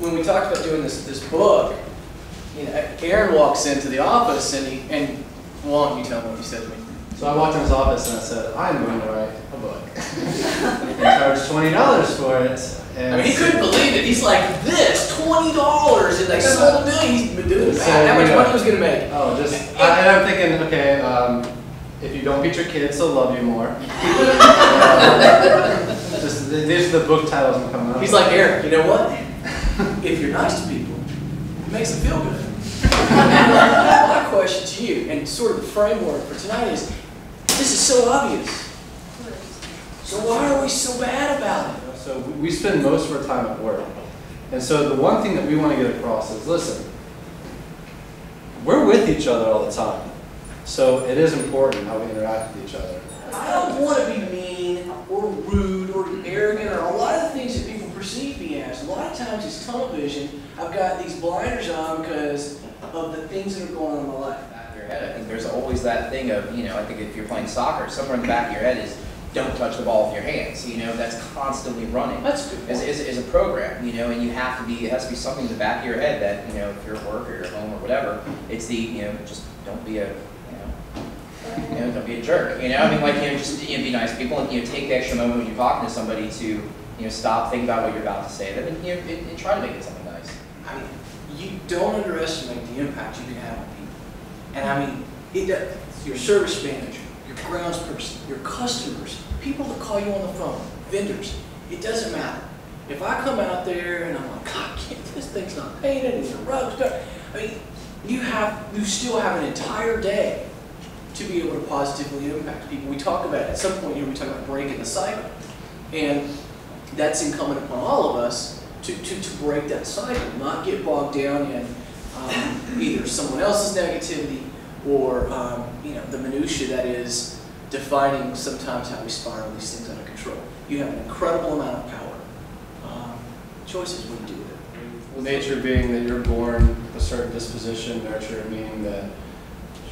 when we talked about doing this book, you know, Aaron walks into the office and why don't you tell me what he said to me? So I walked in his office and I said, I'm going to write a book. And charged $20 for it. And I mean, he couldn't believe it. He's like, this, $20, and they sold $1 million. He's been doing that. How much money was going to make? Oh, and I'm thinking, okay, if you don't beat your kids, they'll love you more. These are the book titles I'm coming up with. He's like, Eric, you know what? If you're nice to people, it makes them feel good. My question to you, and sort of the framework for tonight is, this is so obvious. So why are we so bad about it? So we spend most of our time at work. And so the one thing that we want to get across is, listen, we're with each other all the time. So it is important how we interact with each other. I don't want to be mean or rude or arrogant or a lot of the things that people perceive me as. A lot of times it's tunnel vision. I've got these blinders on because of the things that are going on in my life. Back of your head, I think there's always that thing of, you know, I think if you're playing soccer, somewhere in the back of your head is, don't touch the ball with your hands. You know, that's constantly running. That's good. Is a program, you know, and you have to be, it has to be something in the back of your head that, you know, if you're at work or you're at home or whatever, it's the, you know, just don't be a, don't be a jerk, you know? I mean, like, you know, just, you know, be nice to people and, you know, take the extra moment when you're talking to somebody to, you know, stop, think about what you're about to say, and, you know, and try to make it something nice. I mean, you don't underestimate the impact you can have on people. And I mean, your service manager, your grounds person, your customers, people that call you on the phone, vendors, it doesn't matter. If I come out there and I'm like, God, this thing's not painted, and the rug's done. I mean, you still have an entire day to be able to positively impact people. We talk about, at some point here, we talk about breaking the cycle. And that's incumbent upon all of us to break that cycle, not get bogged down in either someone else's negativity or you know, the minutia that is defining sometimes how we spiral these things out of control. You have an incredible amount of power. Choices what you do with it. Well, nature being that you're born a certain disposition, nurture meaning that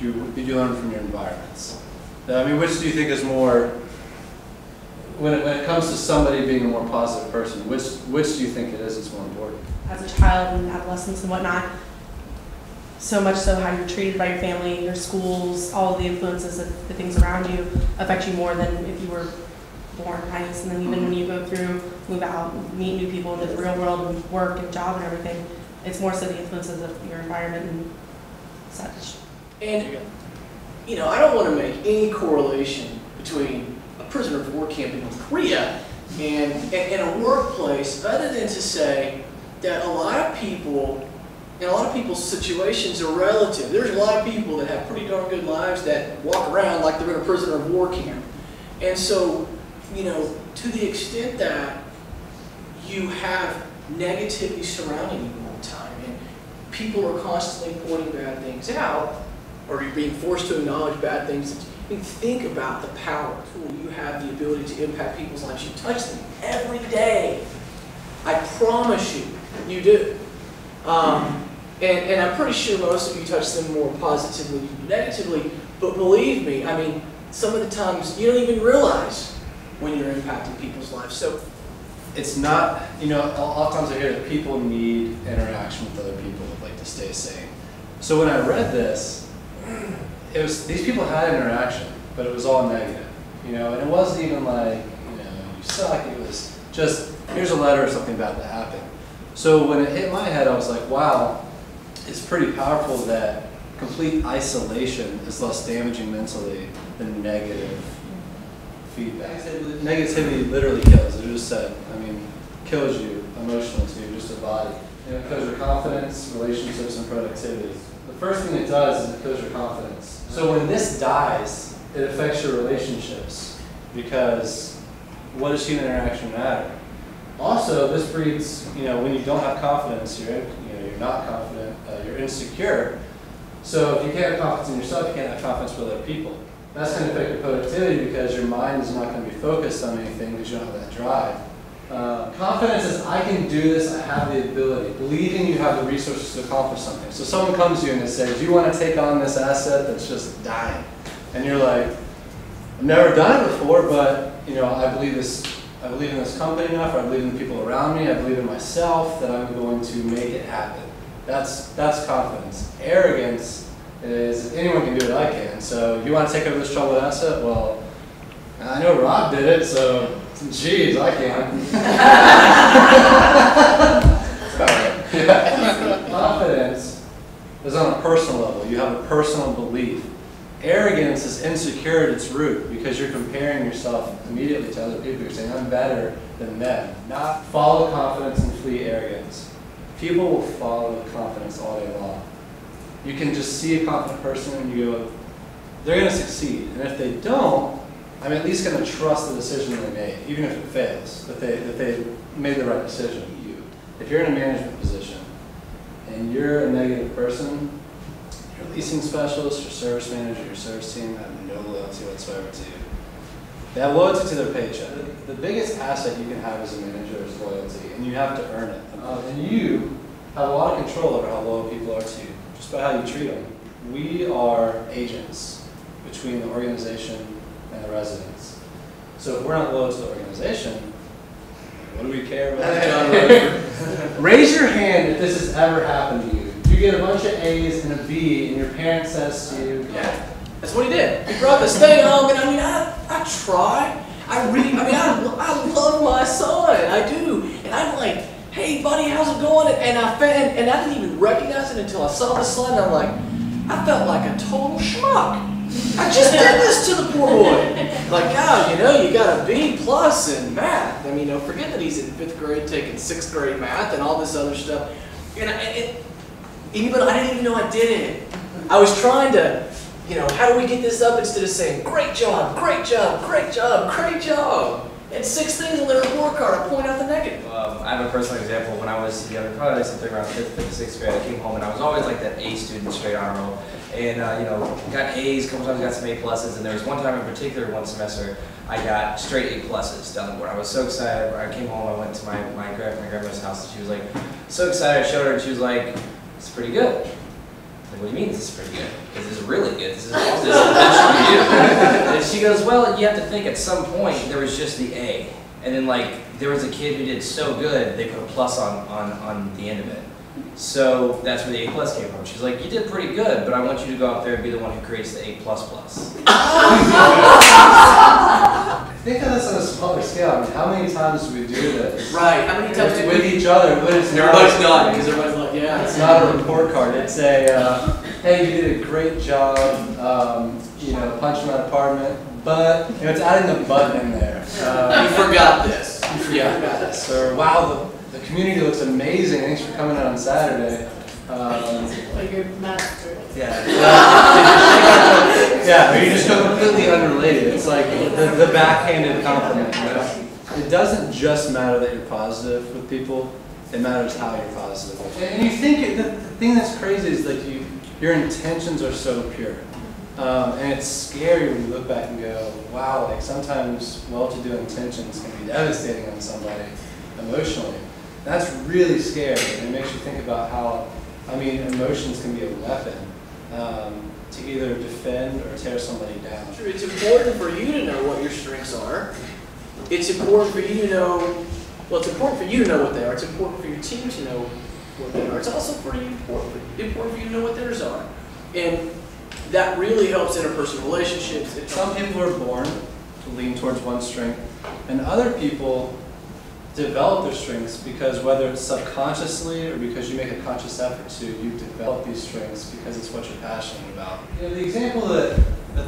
you learn from your environments. I mean, which do you think is more, when it comes to somebody being a more positive person, which do you think it is that's more important? As a child and adolescence and whatnot, so much so how you're treated by your family, your schools, all of the influences of the things around you affect you more than if you were born nice. And then even when you go through, move out, meet new people in the real world and work and job and everything, it's more so the influences of your environment and such. And, you know, I don't want to make any correlation between a prisoner of war camp in North Korea and a workplace other than to say that a lot of people, and a lot of people's situations are relative. There's a lot of people that have pretty darn good lives that walk around like they're in a prisoner of war camp. And so, you know, to the extent that you have negativity surrounding you all the time and people are constantly pointing bad things out, or you're being forced to acknowledge bad things, I mean, think about the power tool. You have the ability to impact people's lives. You touch them every day. I promise you, you do. And I'm pretty sure most of you touch them more positively than negatively, but believe me, I mean, some of the times you don't even realize when you're impacting people's lives. So it's not, you know, oftentimes I hear that people need interaction with other people, like to stay sane. So when I read this, it was, these people had interaction, but it was all negative, you know, and it wasn't even like, you know, you suck. It was just, here's a letter or something bad that happened. So when it hit my head, I was like, wow, it's pretty powerful that complete isolation is less damaging mentally than negative feedback. Negativity literally kills, as you just said. I mean, kills you emotionally too, just a body. You know, it kills your confidence, relationships, and productivity. The first thing it does is it kills your confidence. So when this dies, it affects your relationships because what does human interaction matter? Also, this breeds, you know, when you don't have confidence, you're not confident, you're insecure. So if you can't have confidence in yourself, you can't have confidence with other people. That's going to affect your productivity because your mind is not going to be focused on anything because you don't have that drive. Confidence is, I can do this, I have the ability. Believing you have the resources to accomplish something. So someone comes to you and they say, do you want to take on this asset that's just dying? And you're like, I've never done it before, but you know, I believe this I believe in this company enough, or I believe in the people around me, I believe in myself that I'm going to make it happen. That's confidence. Arrogance is if anyone can do it, I can. So you want to take over this troubled asset? Well, I know Rob did it, so geez, I can. That's about right. Yeah. Confidence is on a personal level. You have a personal belief. Arrogance is insecure at its root because you're comparing yourself immediately to other people. You're saying, I'm better than them. Not follow confidence and flee arrogance. People will follow confidence all day long. You can just see a confident person and you go, they're going to succeed. And if they don't, I'm at least going to trust the decision they made, even if it fails, that they made the right decision. If you're in a management position and you're a negative person, your leasing specialist, your service manager, your service team have no loyalty whatsoever to you. They have loyalty to their paycheck. The biggest asset you can have as a manager is loyalty, and you have to earn it. And you have a lot of control over how loyal people are to you, just by how you treat them. We are agents between the organization and the residents. So if we're not loyal to the organization, what do we care about John Roper? Raise your hand if this has ever happened to you. You get a bunch of A's and a B, and your parent says to you, Yeah, that's what he did. He brought this thing home, and I mean, I try. I love my son. I do. And I'm like, hey, buddy, how's it going? And I didn't even recognize it until I saw the slide, and I'm like, I felt like a total schmuck. I just did this to the poor boy. Like, God, you got a B plus in math. I mean, forget that he's in 5th grade taking 6th grade math and all this other stuff. And I didn't even know I did it. I was trying to, how do we get this up instead of saying, great job, great job, great job, great job. And 6 things on their report card, I point out the negative. I have a personal example. When I was younger, probably something around 5th to 6th grade, I came home and I was always like that A student, straight honor roll. And, got A's, a couple times I got some A pluses, and there was one time in particular, one semester, I got straight A pluses down the board. I was so excited. I came home, I went to my grandmother's house, and she was like, so excited. I showed her, and she was like, it's pretty good. I was like, what do you mean this is pretty good? Because this is really good. This is what you do. And she goes, well, you have to think at some point there was just the A. And then there was a kid who did so good, they put a plus on the end of it. So that's where the A plus came from. She's like, you did pretty good, but I want you to go out there and be the one who creates the A plus plus. think of this on a smaller scale. I mean, how many times do we do this? Right. How many times with each other? But it's everybody's not, because everybody's like, yeah. It's not a report card. It's a, hey, you did a great job, punching that apartment, but it's adding the but in there. You forgot this. You forgot this. Or wow, the community looks amazing. Thanks for coming out on Saturday. Like your master. Yeah. Yeah, or you just go completely unrelated. It's like the backhanded compliment. You know? It doesn't just matter that you're positive with people. It matters how you're positive. And you think the thing that's crazy is like your intentions are so pure. And it's scary when you look back and go, wow, like sometimes well-to-do intentions can be devastating on somebody emotionally. That's really scary, and it makes you think about how, emotions can be a weapon to either defend or tear somebody down. It's important for you to know what your strengths are. It's important for you to know, it's important for you to know what they are. It's important for your team to know what they are. It's also important for you to know what theirs are. And that really helps interpersonal relationships. Some people are born to lean towards one strength, and other people develop their strengths because whether it's subconsciously or because you make a conscious effort to, you develop these strengths because it's what you're passionate about. The example that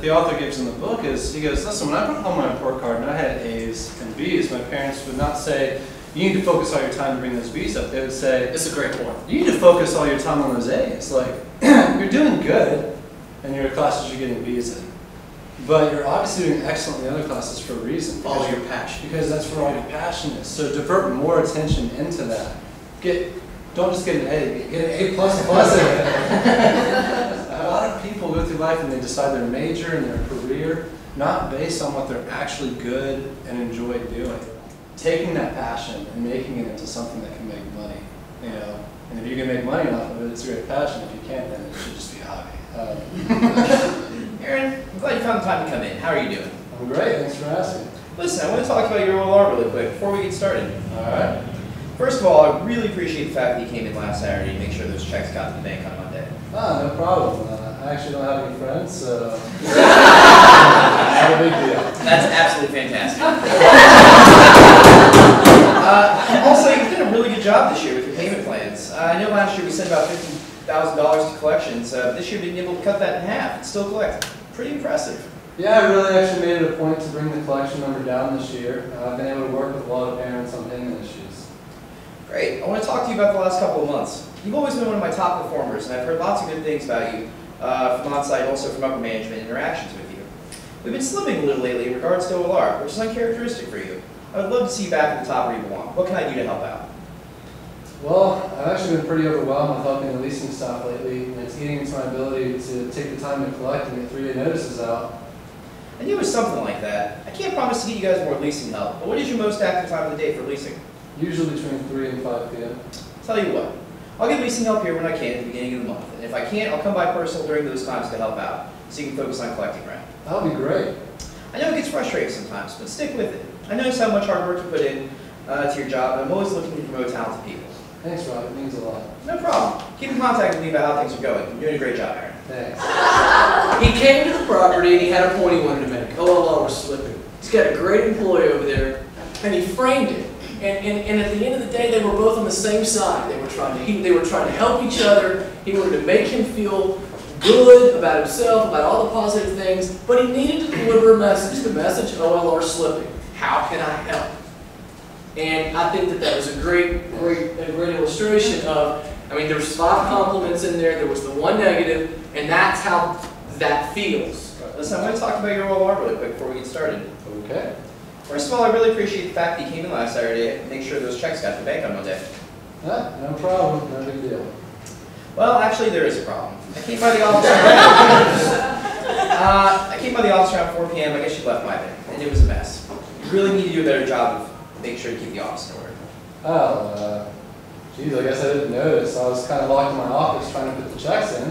the author gives in the book is, he goes, listen, when I brought home my report card and I had A's and B's, my parents would not say, you need to focus all your time to bring those B's up. They would say, this is a great point. You need to focus all your time on those A's. Like, you're doing good in your classes you're getting B's in. But you're obviously doing excellent in the other classes for a reason. Follow your passion. Because that's where all your passion is. So divert more attention into that. Don't just get an A, get an A++ in it. A lot of people go through life and they decide their major and their career not based on what they're actually good and enjoy doing. Taking that passion and making it into something that can make money, And if you can make money off of it, it's a great passion. If you can't, then it should just be a hobby. Aaron, I'm glad you found the time to come in. How are you doing? I'm great. Thanks for asking. Listen, I want to talk about your OLR really quick before we get started. All right. First of all, I really appreciate the fact that you came in last Saturday to make sure those checks got to the bank on Monday. Ah, no problem. I actually don't have any friends, so not a big deal. That's absolutely fantastic. Also, you've done a really good job this year with your payment plans. I know last year we sent about $50,000 to collections, but this year we've been able to cut that in half and still collect. Pretty impressive. Yeah, I really actually made it a point to bring the collection number down this year. I've been able to work with a lot of parents on payment issues. Great. I want to talk to you about the last couple of months. You've always been one of my top performers, and I've heard lots of good things about you from on-site, also from upper management interactions with you. We've been slipping a little lately in regards to OLR, which is uncharacteristic for you. I would love to see you back at the top where you belong. What can I do to help out? Well, I've actually been pretty overwhelmed with helping the leasing staff lately, and it's eating into my ability to take the time to collect and get 3-day notices out. I knew it was something like that. I can't promise to get you guys more leasing help, but what is your most active time of the day for leasing? Usually between 3 and 5 p.m. Tell you what, I'll get leasing help here when I can at the beginning of the month, and if I can't, I'll come by personal during those times to help out, so you can focus on collecting rent. That'll be great. I know it gets frustrating sometimes, but stick with it. I notice how much hard work you put in to your job, and I'm always looking to promote talented people. Thanks, Rob. It means a lot. No problem. Keep in contact with me about how things are going. You're doing a great job, Aaron. Thanks. He came to the property and he had a point he wanted to make. OLR was slipping. He's got a great employee over there, and he framed it. And at the end of the day, they were both on the same side. They were trying to help each other. He wanted to make him feel good about himself, about all the positive things, but he needed to deliver a message. The message, OLR slipping. How can I help? And I think that was a great illustration of, I mean, there was 5 compliments in there, there was the 1 negative, and that's how that feels. Listen, I want to talk about your OLR really quick before we get started. Okay. First of all, I really appreciate the fact that you came in last Saturday and make sure those checks got to the bank on Monday. No problem. No big deal. Well, actually, there is a problem. I came by the office around 4 p.m. I guess you left by then, and it was a mess. You really need to do a better job of making sure to keep the office in order. Oh, geez, I guess I didn't notice. I was kind of locked in my office trying to put the checks in,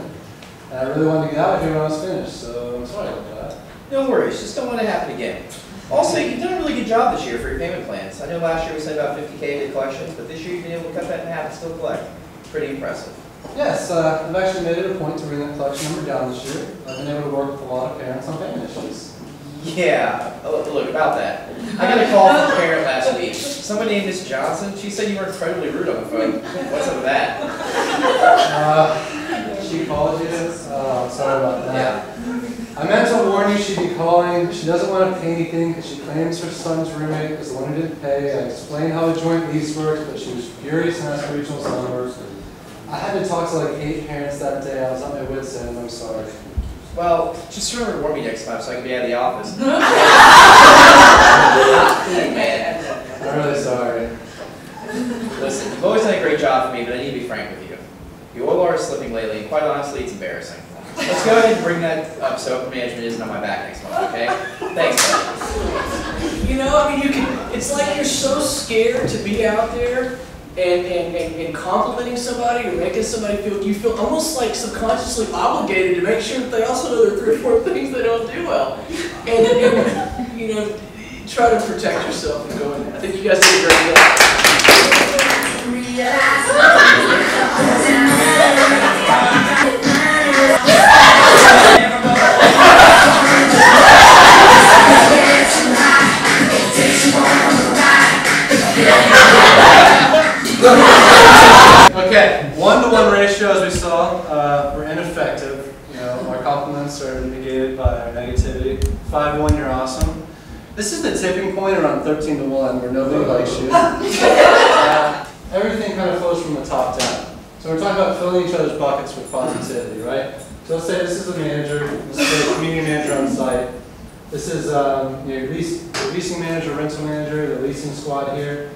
and I really wanted to get out of here when I was finished, so I'm sorry about that. No worries, just don't want it to happen again. Also, you've done a really good job this year for your payment plans. I know last year we sent about $50K to collections, but this year you've been able to cut that in half and still collect. Pretty impressive. Yes, I've actually made it a point to bring that collection number down this year. I've been able to work with a lot of parents on payment issues. Yeah, look about that. I got a call from a parent last week. Someone named Miss Johnson. She said you were incredibly rude on the phone. What's up with that? She called you? Sorry about that. Yeah. I meant to warn you she'd be calling. She doesn't want to pay anything because she claims her son's roommate was the one who didn't pay. I explained how the joint lease works, but she was furious and asked for regional numbers. I had to talk to like 8 parents that day. I was at my wit's end. I'm sorry. Well, just remember to warn me next time so I can be out of the office. Man. I'm really sorry. Listen, you've always done a great job for me, but I need to be frank with you. Your OLR is slipping lately, and quite honestly, it's embarrassing. Let's go ahead and bring that up so upper management isn't on my back next month, okay? Thanks, buddy. You know, I mean, it's like you're so scared to be out there and complimenting somebody or making somebody feel, you feel almost like subconsciously obligated to make sure that they also know there are 3 or 4 things they don't do well. And you know, try to protect yourself and go in there. I think you guys did a great job. Okay, 1-to-1 ratio, as we saw, were ineffective. You know, our compliments are negated by our negativity. 5-to-1, you're awesome. This is the tipping point around 13-to-1, where nobody likes you. Everything kind of flows from the top down. So we're talking about filling each other's buckets with positivity, right? So let's say this is a manager, this is a community manager on site. This is your leasing manager, rental manager, the leasing squad here.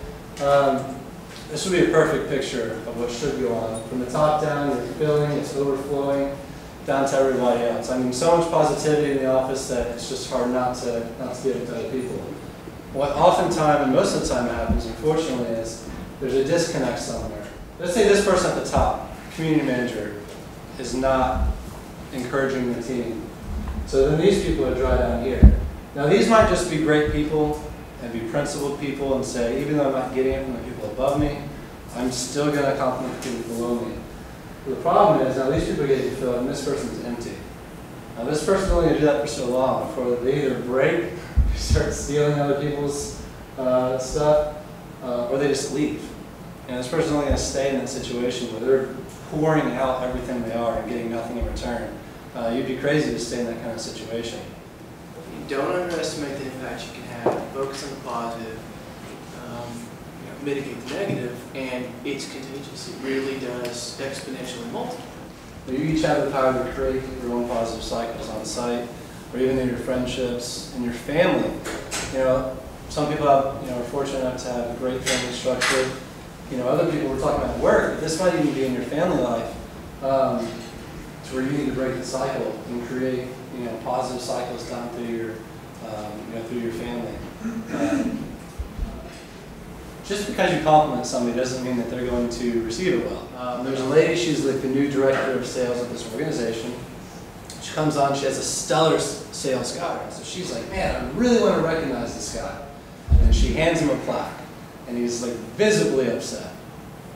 This would be a perfect picture of what should go on. From the top down, you're filling, it's overflowing, down to everybody else. I mean, so much positivity in the office that it's just hard not to give it to other people. What oftentimes, and most of the time happens, unfortunately, is there's a disconnect somewhere. Let's say this person at the top, community manager, is not encouraging the team. So then these people are dry down here. Now these might just be great people, and be principled people and say, even though I'm not getting it from the people above me, I'm still going to compliment the people below me. The problem is, now these people get you filled and this person's empty. Now this person's only going to do that for so long before they either break, start stealing other people's stuff, or they just leave. And this person's only going to stay in that situation where they're pouring out everything they are and getting nothing in return. You'd be crazy to stay in that kind of situation. Don't underestimate the impact you can have. Focus on the positive, mitigate the negative, and it's contagious. It really does exponentially multiply. You each have the power to create your own positive cycles on site, or even in your friendships, in your family. Some people have, are fortunate enough to have a great family structure. Other people we're talking about work, but this might even be in your family life, to where you need to break the cycle and create, positive cycles down through your, through your family. Just because you compliment somebody doesn't mean that they're going to receive it well. There's a lady, she's like the new director of sales of this organization. She comes on, she has a stellar sales guy. So she's like, man, I really want to recognize this guy. And she hands him a plaque. And he's like visibly upset.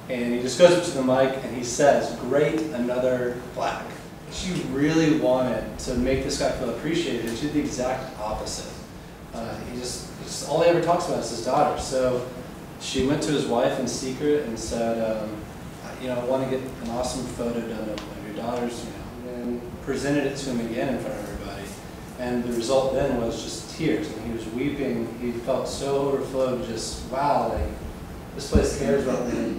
And he just goes up to the mic and he says, great, another plaque. She really wanted to make this guy feel appreciated, and she did the exact opposite. All he ever talks about is his daughter. So she went to his wife in secret and said, I want to get an awesome photo done of your daughters, and presented it to him again in front of everybody. And the result then was just tears. And he was weeping. He felt so overflowed, just, wow, like, this place cares about me.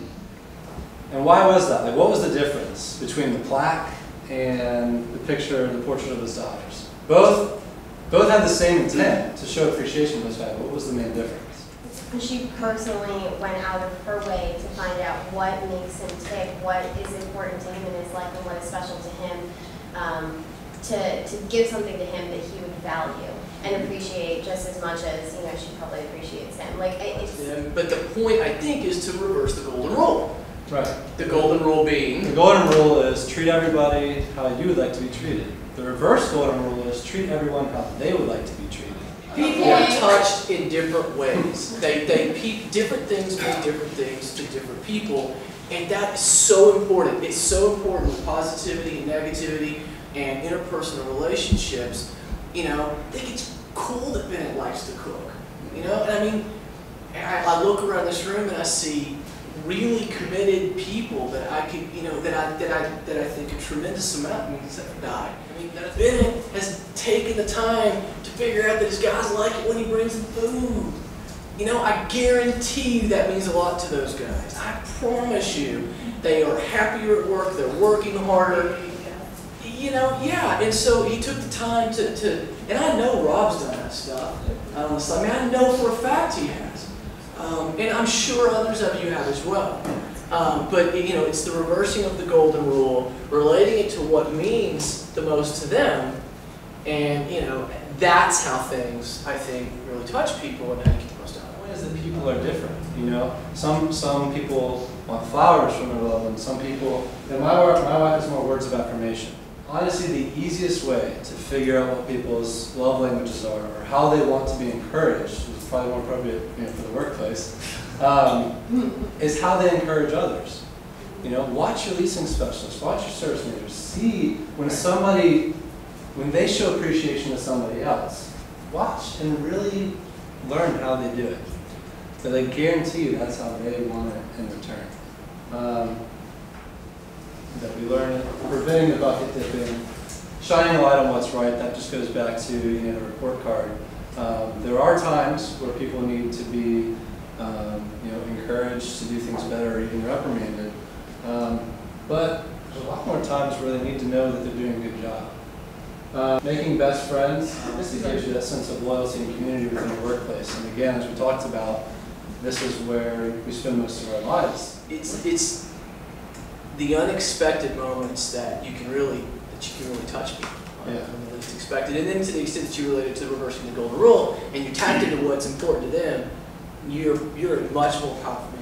And why was that? Like, what was the difference between the plaque and the picture, the portrait of his daughters? Both had the same intent to show appreciation to this guy. What was the main difference? She personally went out of her way to find out what makes him tick, what is important to him in his life, and what is special to him, to give something to him that he would value and appreciate just as much as she probably appreciates him. But the point, I think, is to reverse the golden rule. Right. The golden rule being? The golden rule is treat everybody how you would like to be treated. The reverse golden rule is treat everyone how they would like to be treated. People are touched in different ways. Different things mean different things to different people, and that is so important. It's so important with positivity and negativity and interpersonal relationships. I think it's cool that Bennett likes to cook. And I look around this room and I see really committed people that I could, that I think a tremendous amount, except for Di. Bennett has taken the time to figure out that his guys like it when he brings them food. I guarantee you that means a lot to those guys. I promise you, they are happier at work, they're working harder. And so he took the time to and I know Rob's done that stuff. I know for a fact he has. And I'm sure others of you have as well. But it's the reversing of the golden rule, relating it to what means the most to them, and that's how things, I think, really touch people and how you get the most out of it. Ways that people are different. Some people want flowers from their loved ones. Some people. My wife has more words of affirmation. Honestly, the easiest way to figure out what people's love languages are, or how they want to be encouraged, which is probably more appropriate for the workplace, is how they encourage others. Watch your leasing specialist, watch your service managers. See when they show appreciation to somebody else, watch and really learn how they do it. So they guarantee you that's how they want it in return. That we learn, preventing the bucket dipping, shining a light on what's right. That just goes back to the report card. There are times where people need to be encouraged to do things better or even reprimanded. But there's a lot more times where they need to know that they're doing a good job. Making best friends obviously gives you that sense of loyalty and community within your workplace. And again, as we talked about, this is where we spend most of our lives. It's the unexpected moments that you can really touch people. When they least expected. And then to the extent that you related to reversing the golden rule and you tapped into what's important to them, you're a much more powerful